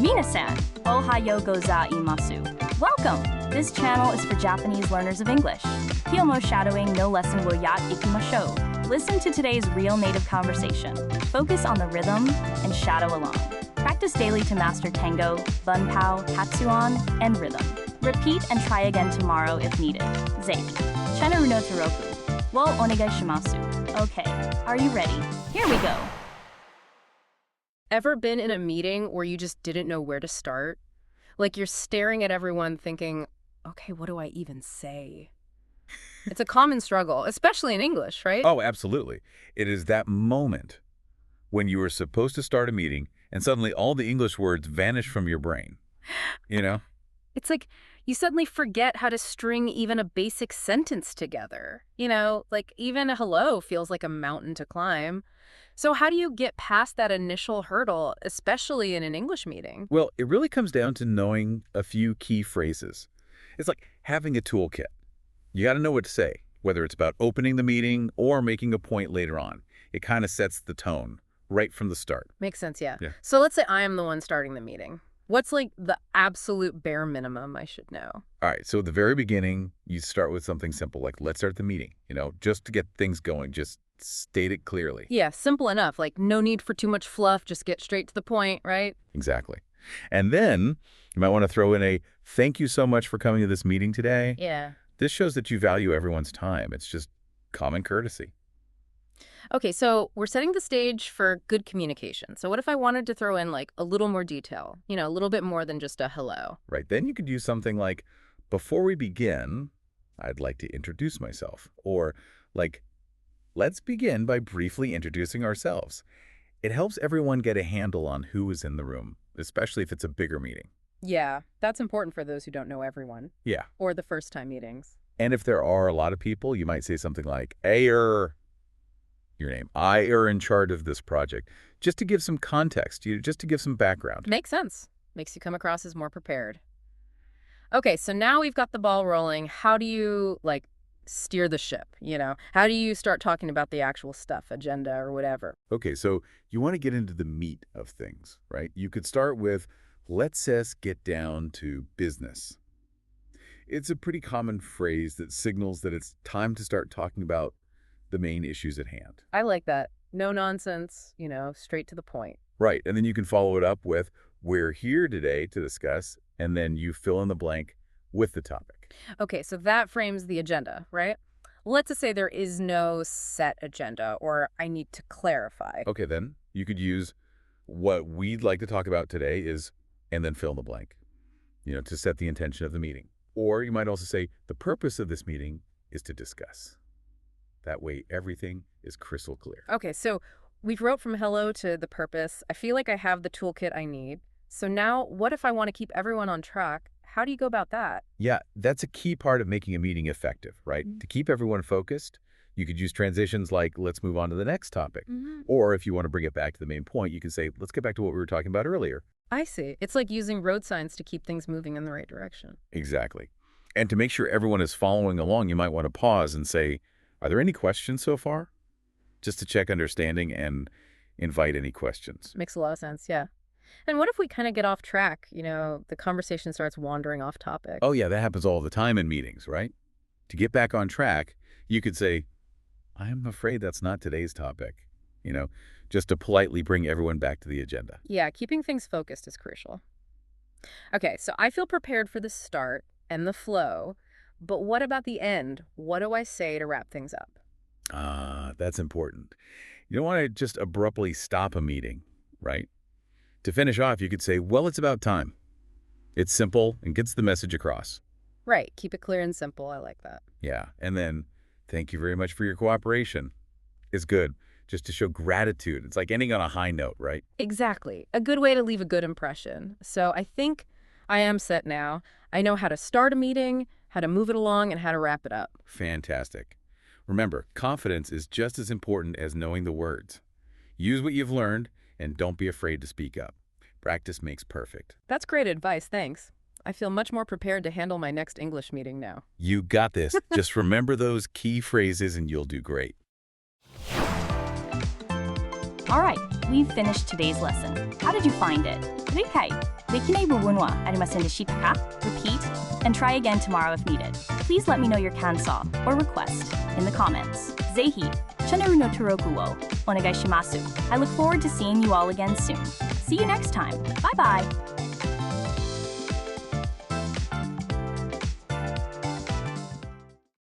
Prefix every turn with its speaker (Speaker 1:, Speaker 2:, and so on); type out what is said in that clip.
Speaker 1: Minasan, ohayo gozaimasu. Welcome! This channel is for Japanese learners of English. Kyomo shadowing no lesson will yat ikimashou. Listen to today's real native conversation. Focus on the rhythm and shadow along. Practice daily to master tango, bunpao, hatsuan, and rhythm. Repeat and try again tomorrow if needed. Zeiki. Chenaru no Toroku. Wo onegai shimasu. Okay, are you ready? Here we go.
Speaker 2: Ever been in a meeting where you just didn't know where to start? Like you're staring at everyone thinking, okay, what do I even say? It's a common struggle, especially in English, right?
Speaker 3: Oh, absolutely. It is that moment when you were supposed to start a meeting and suddenly all the English words vanish from your brain. You know?
Speaker 2: It's like you suddenly forget how to string even a basic sentence together. You know, like even a hello feels like a mountain to climb. So how do you get past that initial hurdle, especially in an English meeting?
Speaker 3: Well, it really comes down to knowing a few key phrases. It's like having a toolkit. You got to know what to say, whether it's about opening the meeting or making a point later on. It kind of sets the tone right from the start.
Speaker 2: Makes sense, yeah. So let's say I am the one starting the meeting. What's like the absolute bare minimum I should know?
Speaker 3: All right, so at the very beginning, you start with something simple, like let's start the meeting, just to get things going, just state it clearly.
Speaker 2: Yeah, simple enough, like no need for too much fluff, just get straight to the point, right?
Speaker 3: Exactly. And then you might want to throw in a thank you so much for coming to this meeting today.
Speaker 2: Yeah.
Speaker 3: This shows that you value everyone's time. It's just common courtesy.
Speaker 2: Okay, so we're setting the stage for good communication. So what if I wanted to throw in like a little more detail, a little bit more than just a hello?
Speaker 3: Right, then you could use something like, before we begin, I'd like to introduce myself. Or like, let's begin by briefly introducing ourselves. It helps everyone get a handle on who is in the room, especially if it's a bigger meeting.
Speaker 2: Yeah, that's important for those who don't know everyone.
Speaker 3: Yeah.
Speaker 2: Or the first-time meetings.
Speaker 3: And if there are a lot of people, you might say something like, your name. I are in charge of this project. Just to give some context, just to give some background.
Speaker 2: Makes sense. Makes you come across as more prepared. Okay, so now we've got the ball rolling. How do you, steer the ship, How do you start talking about the actual stuff, agenda or whatever?
Speaker 3: Okay, so you want to get into the meat of things, right? You could start with, let's just get down to business. It's a pretty common phrase that signals that it's time to start talking about the main issues at hand.
Speaker 2: I like that. No nonsense, straight to the point.
Speaker 3: Right, and then you can follow it up with, we're here today to discuss, and then you fill in the blank with the topic.
Speaker 2: Okay, so that frames the agenda, right? Let's just say there is no set agenda, or I need to clarify.
Speaker 3: Okay, then you could use what we'd like to talk about today is, and then fill in the blank, to set the intention of the meeting. Or you might also say, the purpose of this meeting is to discuss. That way, everything is crystal clear.
Speaker 2: Okay, so we've wrote from hello to the purpose. I feel like I have the toolkit I need. So now, what if I want to keep everyone on track? How do you go about that?
Speaker 3: Yeah, that's a key part of making a meeting effective, right? To keep everyone focused, you could use transitions like, let's move on to the next topic. Or if you want to bring it back to the main point, you can say, let's get back to what we were talking about earlier.
Speaker 2: I see. It's like using road signs to keep things moving in the right direction.
Speaker 3: Exactly. And to make sure everyone is following along, you might want to pause and say, are there any questions so far? Just to check understanding and invite any questions.
Speaker 2: Makes a lot of sense, yeah. And what if we kind of get off track? The conversation starts wandering off topic.
Speaker 3: Oh, yeah, that happens all the time in meetings, right? To get back on track, you could say, I'm afraid that's not today's topic, just to politely bring everyone back to the agenda.
Speaker 2: Yeah, keeping things focused is crucial. Okay, so I feel prepared for the start and the flow, but what about the end? What do I say to wrap things up?
Speaker 3: That's important. You don't want to just abruptly stop a meeting, right? To finish off, you could say, well, it's about time. It's simple and gets the message across.
Speaker 2: Right. Keep it clear and simple. I like that.
Speaker 3: Yeah. And then, thank you very much for your cooperation. It's good. Just to show gratitude. It's like ending on a high note, right?
Speaker 2: Exactly. A good way to leave a good impression. So I think I am set now. I know how to start a meeting, how to move it along, and how to wrap it up.
Speaker 3: Fantastic. Remember, confidence is just as important as knowing the words. Use what you've learned, and don't be afraid to speak up. Practice makes perfect.
Speaker 2: That's great advice, thanks. I feel much more prepared to handle my next English meeting now.
Speaker 3: You got this. Just remember those key phrases and you'll do great.
Speaker 1: All right, we've finished today's lesson. How did you find it? 理解できない部分はありませんでしたか? Repeat and try again tomorrow if needed. Please let me know your 感想 or request in the comments. ぜひ、チャンネルの登録をお願いします. I look forward to seeing you all again soon. See you next time. Bye bye!